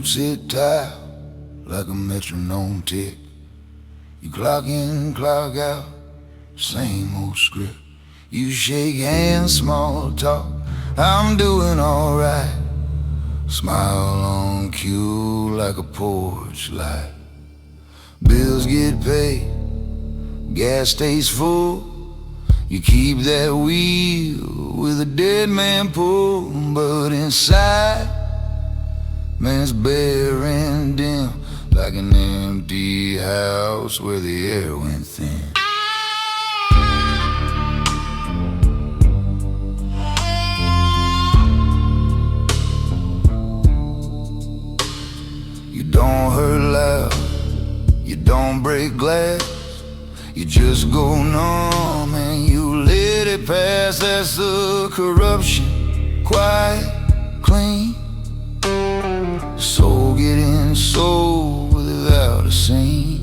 sit tight like a metronome tick. You clock in, clock out, same old script. You shake hands, small talk, I'm doing alright. Smile on cue like a porch light. Bills get paid, gas stays full. You keep that wheel with a dead man pull. But inside, man, it's bare and dim, like an empty house where the air went thin. You don't hurt loud, you don't break glass, you just go numb and you let it pass. That's the corruption, quiet, clean. Soul getting soul without a scene.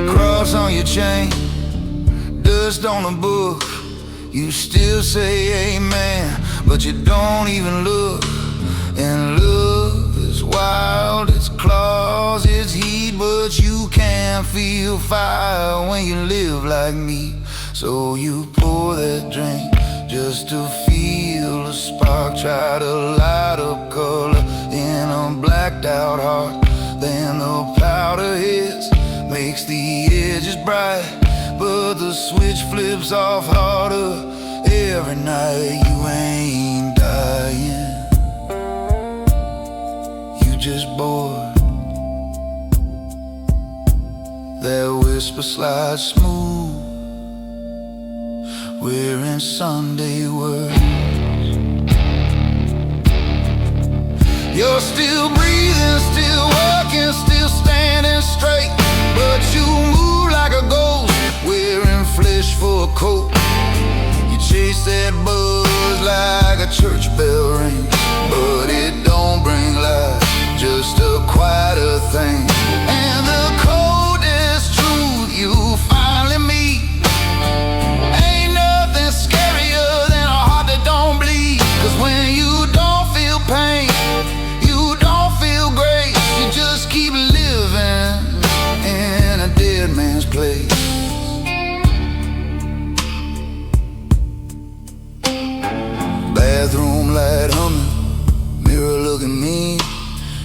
Cross on your chain, dust on the book. You still say amen, but you don't even look. And love is wild, it's claws, it's heat, but you can't feel fire when you live like me. So you pour that drink just to feel a spark. Try to light up color in a blacked out heart. Then the powder hits, makes the edges bright, but the switch flips off harder every night. You ain't dying, you just bored. That whisper slides smooth, wearing Sunday words. You're still breathing, still walking, still standing straight, but you move like a ghost, wearing flesh for a coat. You chase that buzz like a church bell rings, but it don't bring life, just a quieter thing. And the coldest truth you finally meet ain't nothing scarier than a heart that don't bleed. Cause when you don't feel pain, you don't feel grace, you just keep living in a dead man's place. Bathroom light humming, mirror looking mean.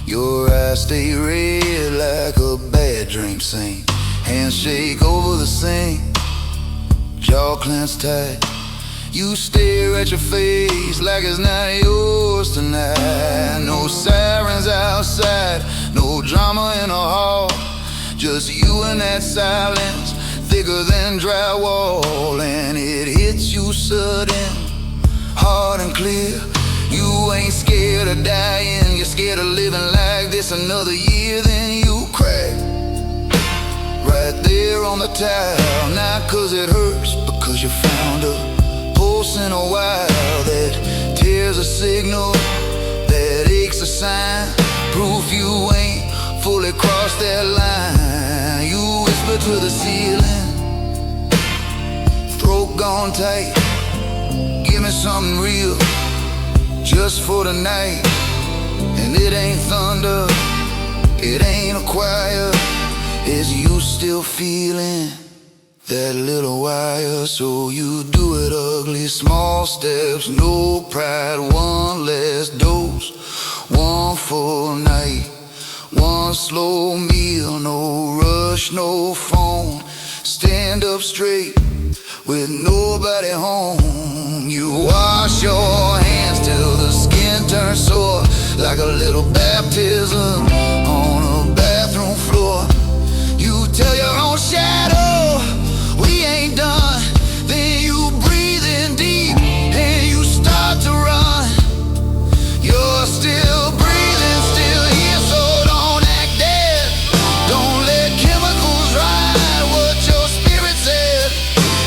Your eyes stay red like a bad dream scene. Hands shake over the sink, jaw clenched tight. You stare at your face like it's not yours tonight. No sirens outside, no drama in the hall, just you and that silence, thicker than drywall. And it hits you sudden, hard and clear. You ain't scared of dying, you're scared of living like this another year. Then you crack right there on the tile, not cause it hurts, because you found a pulse in a wire that tears a signal, that aches a sign, proof you ain't fully crossed that line. You whisper to the ceiling, throat gone tight, give me something real, just for the night. And it ain't thunder, it ain't a choir, it's you still feeling that little wire. So you do it ugly, small steps, no pride, one less dose, one full night, one slow meal, no rush, no phone. Stand up straight with nobody home. You wash your hands till the skin turns sore, like a little baptism on a bathroom floor. You tell your own shadow, we ain't done. Then you breathe in deep and you start to run. You're still breathing, still here, so don't act dead. Don't let chemicals ride what your spirit said.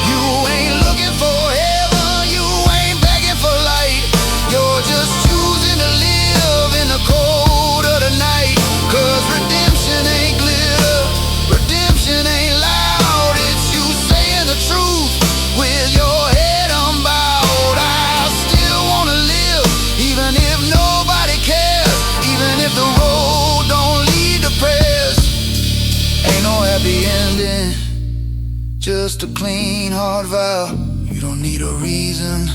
You ain't looking for heaven, you ain't begging for light. You're just choosing to live in the cold of the night. Cause redemption ain't glitter, redemption ain't loud. just a clean heart vow. You don't need a reason,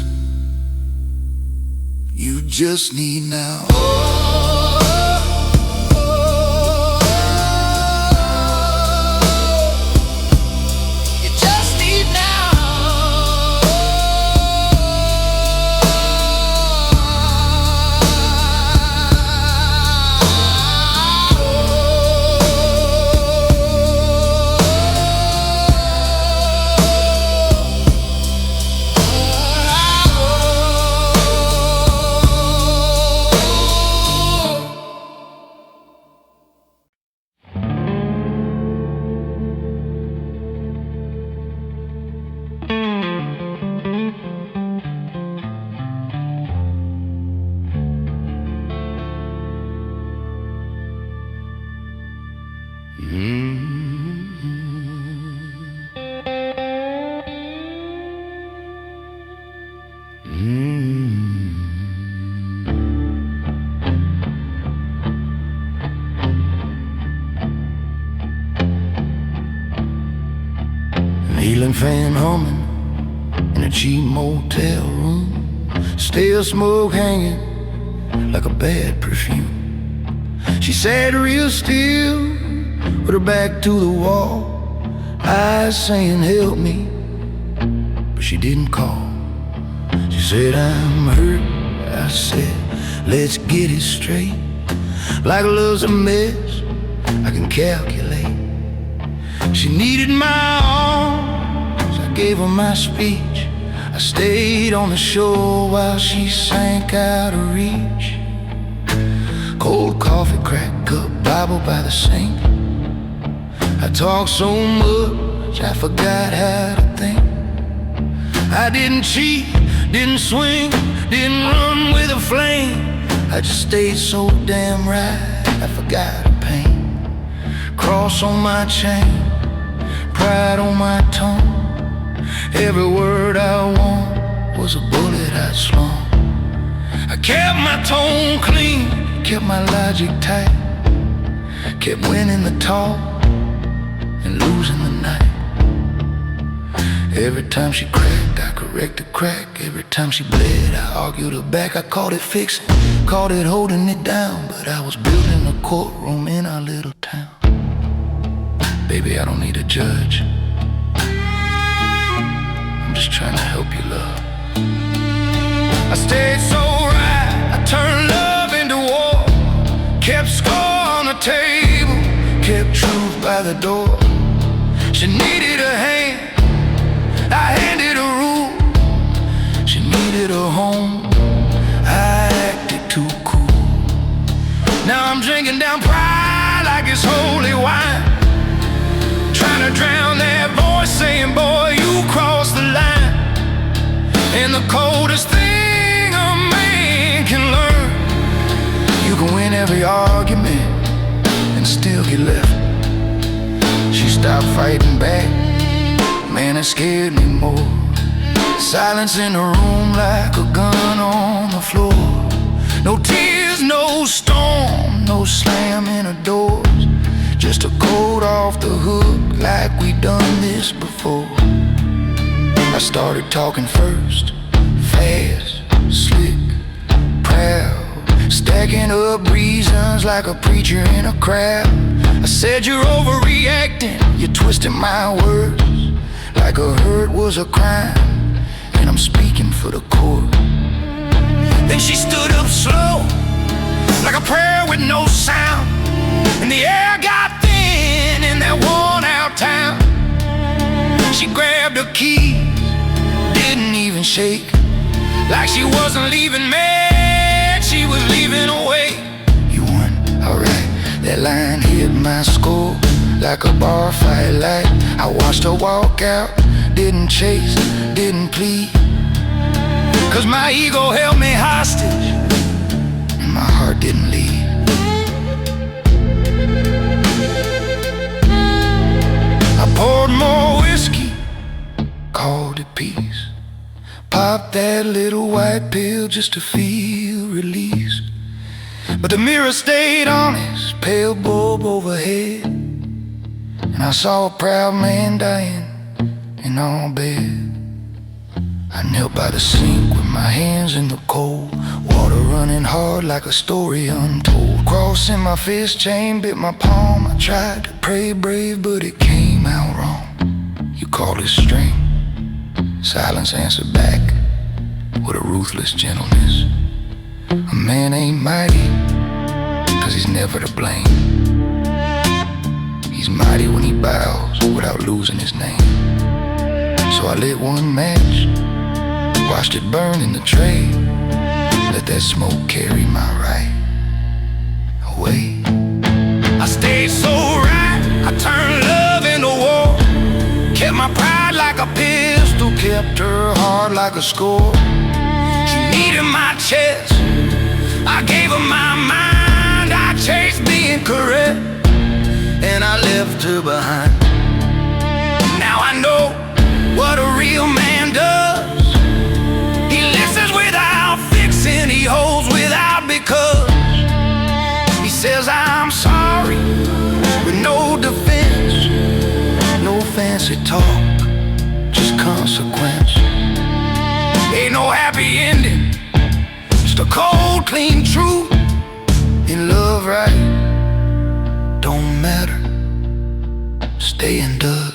you just need now. Ceiling fan humming in a cheap motel room, stale smoke hanging like a bad perfume. She sat real still with her back to the wall, eyes saying help me, but she didn't call. She said I'm hurt, I said let's get it straight. Like love's a mess, I can calculate. She needed my arms, I gave her my speech. I stayed on the shore while she sank out of reach. Cold coffee, cracked cup, Bible by the sink. I talked so much, I forgot how to think. I didn't cheat, didn't swing, didn't run with a flame. I just stayed so damn right, I forgot the pain. Cross on my chain, pride on my tongue. Every word I want was a bullet I'd slung. I kept my tone clean, kept my logic tight, kept winning the talk and losing the night. Every time she cracked, I corrected crack. Every time she bled, I argued her back. I called it fixing, called it holding it down, but I was building a courtroom in our little town. Baby, I don't need a judge, I'm just trying to help you love. I stayed so right, I turned love into war, kept score on the table, kept truth by the door. She needed a hand, I handed a rule. She needed a home, I acted too cool. Now I'm drinking down pride like it's holy wine, trying to drown that voice saying, boy, you crossed the line. And the coldest thing a man can learn, you can win every argument and still get left. She stopped fighting back, man, it scared me more. Silence in the room like a gun on the floor. No tears, no storm, no slamming of doors, just a coat off the hook like we done this before. I started talking first, fast, slick, proud, stacking up reasons like a preacher in a crowd. I said you're overreacting, you're twisting my words like a hurt was a crime, and I'm speaking for the court. Then she stood up slow, like a prayer with no sound, and the air got thin in that worn-out town. She grabbed her keys, didn't even shake, like she wasn't leaving me, she was leaving away. You won, alright, that line hit my skull like a bar fight light. I watched her walk out, didn't chase, didn't plead, cause my ego held me hostage and my heart didn't lead. I poured more whiskey, called it peace, popped that little white pill just to feel release. But the mirror stayed honest, pale bulb overhead, and I saw a proud man dying in our bed. I knelt by the sink with my hands in the cold water, running hard like a story untold. Crossing my fist chain bit my palm. I tried to pray brave, but it came out wrong. You call it strength, silence answered back with a ruthless gentleness. A man ain't mighty, 'cause he's never to blame. He's mighty when he bows without losing his name. So I lit one match, watched it burn in the tray, let that smoke carry my right away. I stayed so right, I turned love into war. Kept my pride like a pistol, kept her heart like a score. She needed my chest, I gave her my mind. I chased being correct, and I left her behind. Now I know what a real man does. He listens without fixing, he holds without because. He says I'm sorry with no defense, no fancy talk, just consequence. Ain't no happy ending, just a cold, clean truth. In love, right, don't matter, staying does.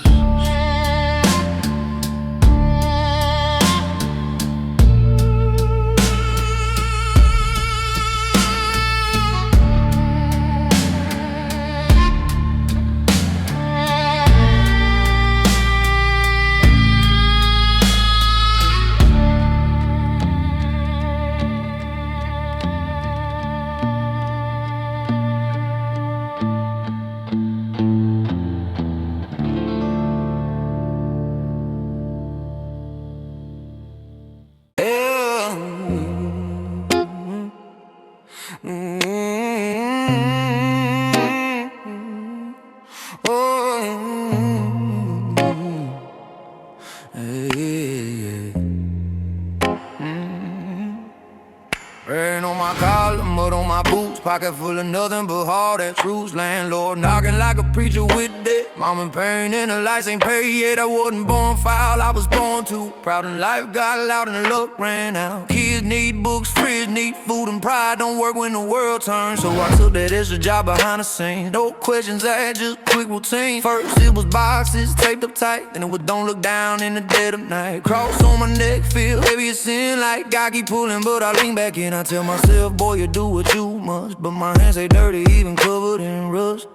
Rain on my collar, mud on my boots, pocket full of nothing but hard ass roots. Landlord knocking like a preacher with debt. Mom in pain and the lights ain't paid yet. I wasn't born foul, I was born too proud, and life got loud and the luck ran out. Kids need books, fridge need food, and pride don't work when the world turns. So I took that extra job behind the scenes. No questions asked, just quick routine. First it was boxes taped up tight, then it was don't look down in the dead of night. Cross on my neck, feel heavy as sin, like God keep pulling, but I lean back in. I tell myself, boy, you do what you must, but my hands ain't dirty, even covered in rust.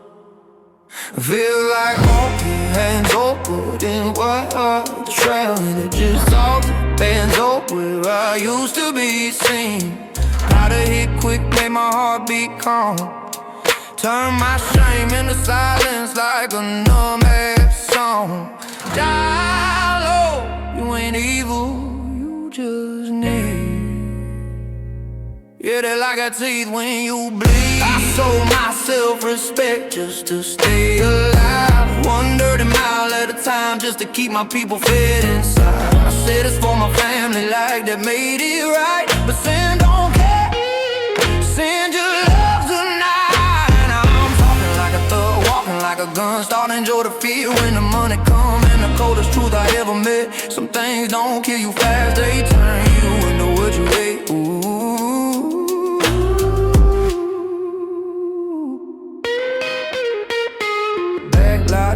I feel like walking hands over in white hot trail, and it just all depends on where I used to be seen. How to hit quick, make my heart beat calm, turn my shame into silence like a numb-ass song. Die low, you ain't evil, you just need. Yeah, they like a teeth when you bleed. I sold my self-respect just to stay alive. One dirty mile at a time just to keep my people fed inside. I said it's for my family, like that made it right. But sin don't care, send your love tonight. Now I'm talking like a thug, walking like a gun, starting to enjoy the fear when the money come. And the coldest truth I ever met, some things don't kill you fast, they turn you into what you hate. Ooh.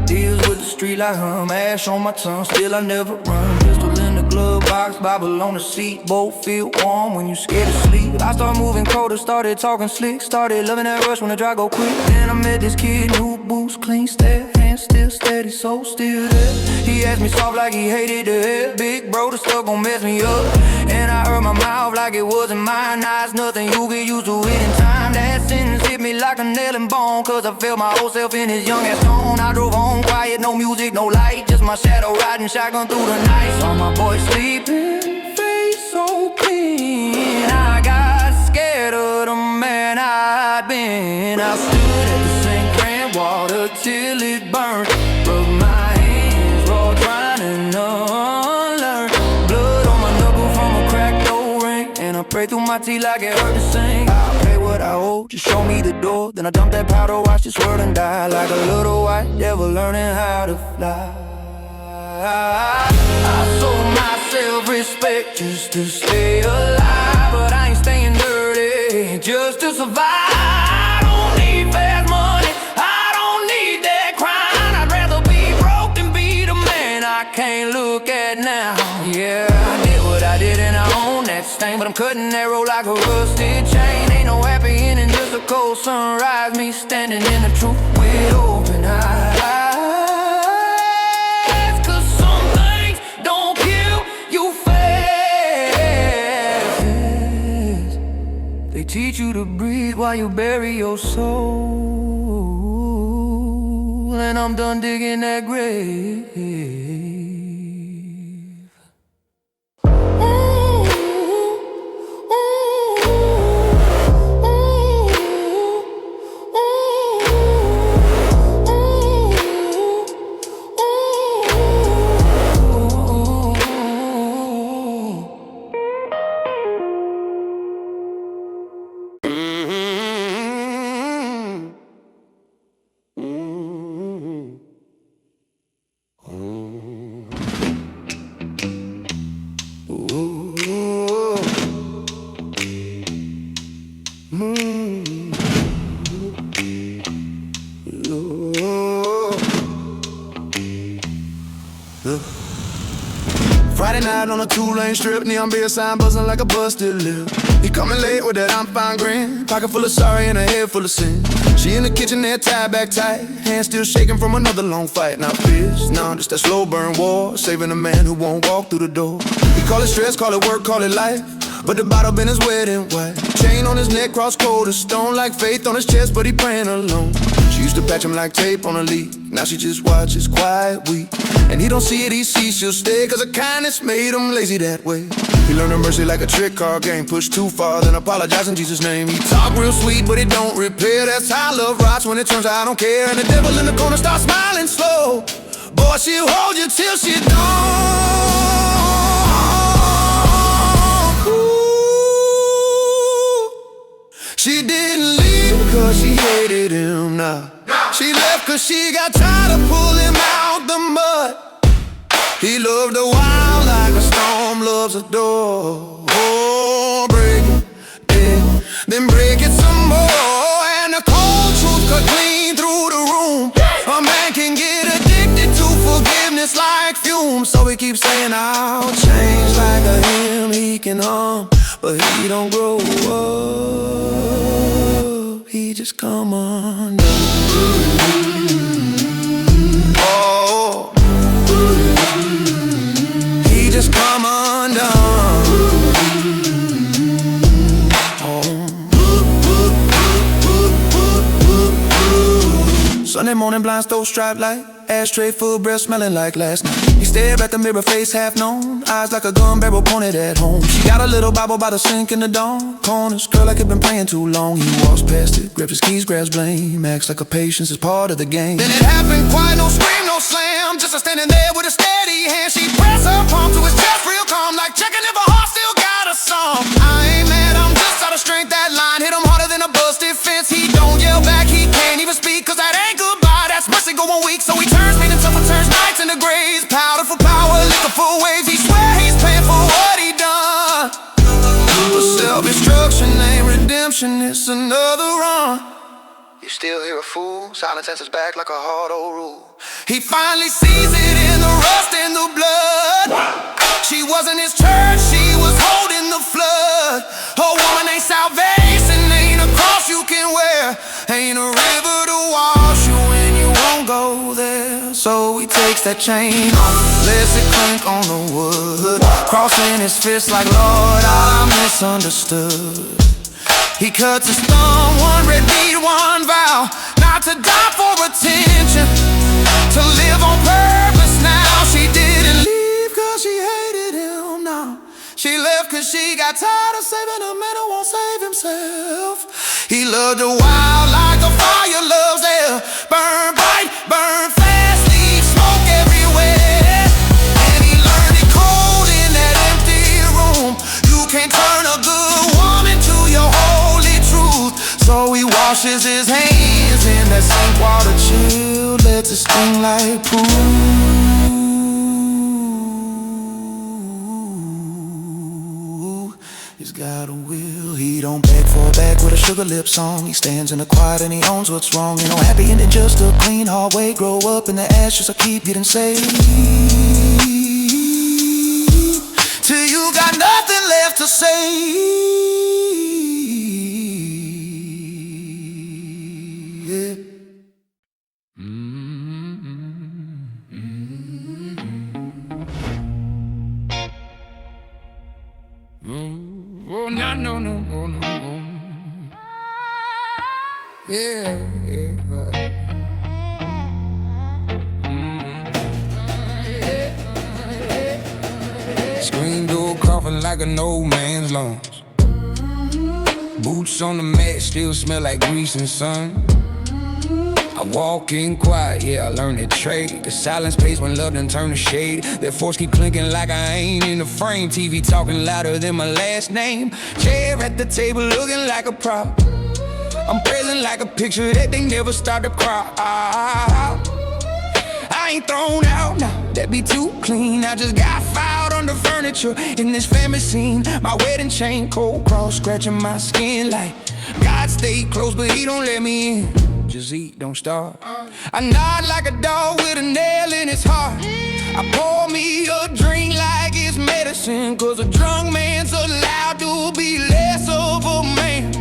Deals with the street like ash on my tongue, still I never run. Pistol in the glove box, Bible on the seat, both feel warm when you scared to sleep. I started moving colder, started talking slick, started loving that rush when the drive go quick. Then I met this kid, new boots, clean stare, hands still steady, so still there. He asked me soft like he hated the hair. Big bro, the stuff gon' mess me up, and I heard my mouth like it wasn't mine. Now it's nothing, you get used to it in time. That sentence hit me like a nail and bone, 'cause I felt my whole self in his young ass tone. I drove home quiet, no music, no light, just my shadow riding shotgun through the night. Saw my boy sleeping, face so clean. I got scared of the man I'd been. I stood at the sink, ran water till it burned, rubbed my hands raw, trying to unlearn. Blood on my knuckle from a cracked door ring, and I pray through my teeth like it hurt to sing. I pray what I owe, just show me the door. Then I dump that powder, watch this world and die like a little white devil learning how to fly. just to stay alive. But I ain't staying dirty just to survive. I don't need fast money, I don't need that crime. I'd rather be broke than be the man I can't look at now. Yeah, I did what I did and I own that stain, but I'm cutting that road like a rusted chain. Ain't no happy ending, just a cold sunrise. Me standing in the truth with open eyes. Cause some things don't kill you fast. They teach you to breathe while you bury your soul. And I'm done digging that grave. Friday night on a two-lane strip, neon beer sign buzzing like a busted lip. He coming late with that I'm fine grin, pocket full of sorry and a head full of sin. She in the kitchen there tied back tight, hands still shaking from another long fight. Not fierce, no, just that slow burn war, saving a man who won't walk through the door. He call it stress, call it work, call it life, but the bottle been his wedding white. Chain on his neck, cross cold as stone, like faith on his chest, but he praying alone. She used to patch him like tape on a leak, now she just watches quiet weak. And he don't see it, he sees she'll stay, cause her kindness made him lazy that way. He learned her mercy like a trick card game, push too far, then apologize in Jesus' name. He talk real sweet, but it don't repair, that's how love rots when it turns out I don't care. And the devil in the corner starts smiling slow, boy, she'll hold you till she don't. Ooh. She didn't leave cause she hated him, nah. She left cause she got tired of pulling out the mud. He loved her wild like a storm loves a door. Oh, break it, yeah, then break it some more. And the cold truth cut clean through the room. A man can get addicted to forgiveness like fumes. So he keeps saying I'll change like a hymn he can hum, but he don't grow up, he just come undone. Oh, he just come undone. Oh. Sunday morning, blind stove striped light, ashtray full, breath smelling like last night. He stared at the mirror, face half known, eyes like a gun barrel pointed at home. She got a little Bible by the sink in the dawn corners, curl like it been praying too long. He walks past it, grabs his keys, grabs blame, acts like a patience is part of the game. Then it happened, quiet, no scream, no slam, just a standing there with a steady hand. She pressed her palm to his chest real calm, like checking if her heart still got a song. I ain't mad, I'm just out of strength, that line hit him harder than a busted fence. He don't yell back, he can't even speak, cause that ain't goodbye, that's mercy going weak. So he turns me into turns nights into graves, powder for power, liquor for waves. He swear he's paying for what he done, but self-destruction ain't redemption, it's another run. You still hear a fool, silence answers back like a hard old rule. He finally sees it in the rust and the blood. She wasn't his church, she was holding the flood. A woman ain't salvation, ain't a cross you can wear, ain't a river to wash you when you won't go there. So he takes that chain off, lets it clink on the wood, crossing his fist like, Lord, I misunderstood. He cuts his thumb, one red bead, one vow, not to die for attention, to live on purpose now. She didn't leave cause she hated him, no. She left cause she got tired of saving a man who won't save himself. He loved her wild like a fire loves air, burn bright, burn fast, leave smoke everywhere. And he learned it cold in that empty room. You can't turn a good woman to your holy truth. So he washes his hands in that sink water chill, lets it sting like poo. He's got a will. He don't beg for a bag with a sugar lip song. He stands in the quiet and he owns what's wrong. You know, happy ending just a clean hard way. Grow up in the ashes, I keep getting saved. Till you got nothing left to say. Yeah. Oh, no, no, no, no, no, no. Yeah, yeah. Screen door coughing like an old man's lungs. Boots on the mat still smell like grease and sun. I walk in quiet, yeah, I learned that trade. The silence pays when love done turn to shade. That force keep clinking like I ain't in the frame. TV talking louder than my last name. Chair at the table looking like a prop. I'm present like a picture that they never start to cry. I ain't thrown out, nah, that be too clean. I just got filed under furniture in this family scene. My wedding chain, cold cross, scratching my skin like God stayed close, but he don't let me in. Just eat, don't starve. I nod like a dog with a nail in his heart. I pour me a drink like it's medicine, cause a drunk man's allowed to be less of a man.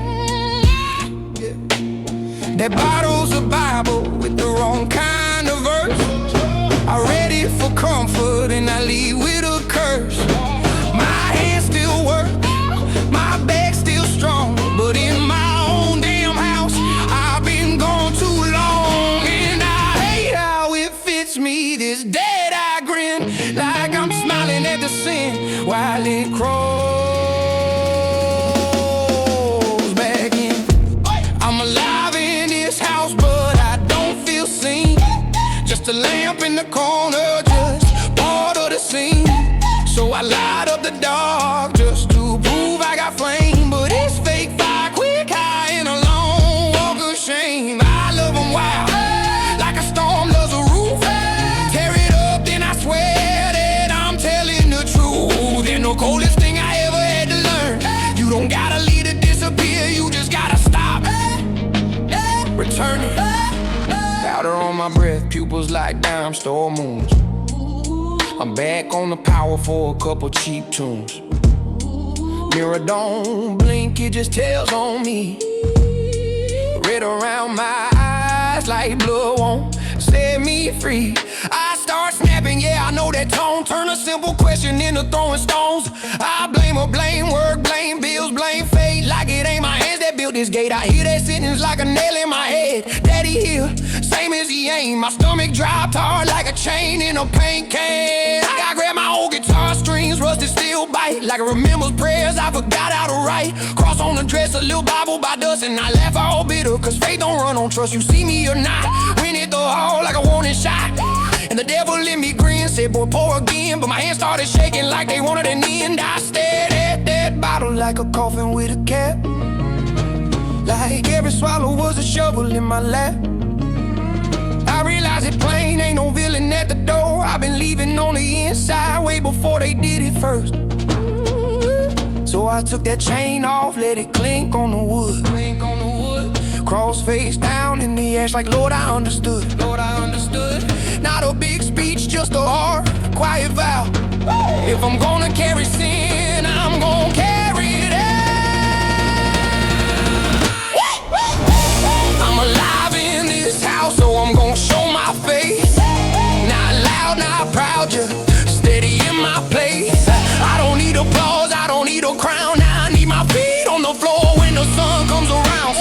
That bottle's a Bible with the wrong kind of verse. I read it for comfort and I leave with a curse. My hands still work, my back's still strong, but in my own damn house I've been gone too long. And I hate how it fits me, this dead-eye grin, like I'm smiling at the sin while it crawls back in. I'm alive in this house, but I don't feel seen. Just a lamp in the corner, just part of the scene. So I light up the dark just to prove I got flame. But it's fake fire, quick high, and a long walk of shame. I love them wild, like a storm does a roof. Tear it up, then I swear that I'm telling the truth. And the coldest thing I ever had to learn, you don't gotta leave to disappear, you just gotta stop returning. Powder on my breath, pupils like dime store moons. I'm back on the power for a couple cheap tunes. Mirror don't blink, it just tells on me. Red around my eyes like blood won't set me free. I start snapping, yeah, I know that tone. Turn a simple question into throwing stones. I blame or blame work, blame bills, blame fate. Like it ain't my hands that built this gate. I hear that sentence like a nail in my head. Daddy here, same as he ain't. My stomach dropped hard like a chain in a paint can. I grab my old guitar strings, rusted steel bite. Like I remembers prayers I forgot how to write. Cross on the dress, a little Bible by dust. And I laugh all bitter, cause faith don't run on trust. You see me or not, win it the hall like a warning shot. And the devil let me grin, said boy pour again. But my hands started shaking like they wanted an end. I stared at that bottle like a coffin with a cap. Like every swallow was a shovel in my lap. I realized it plain, ain't no villain at the door. I've been leaving on the inside way before they did it first. So I took that chain off, let it clink on the wood. Cross face down in the ash like Lord I understood. Not a big speech, just a hard, quiet vow. If I'm gonna carry sin, I'm gonna carry it out. I'm alive in this house, so I'm gonna show my face. Not loud, not proud, just steady in my place. I don't need applause, I don't need a crown. I need my feet on the floor when the sun comes around.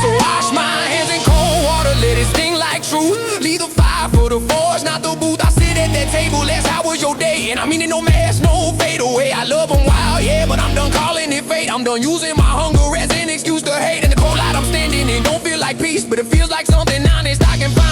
So wash my hands in cold water, let it sting like truth. Leave the fire for the forge, not the booth. I sit at that table, let's how was your day? And I mean it no mask, no fade away. I love them wild, yeah, but I'm done calling it fate. I'm done using my hunger as an excuse to hate. In the cold light I'm standing in, don't feel like peace, but it feels like something honest I can find.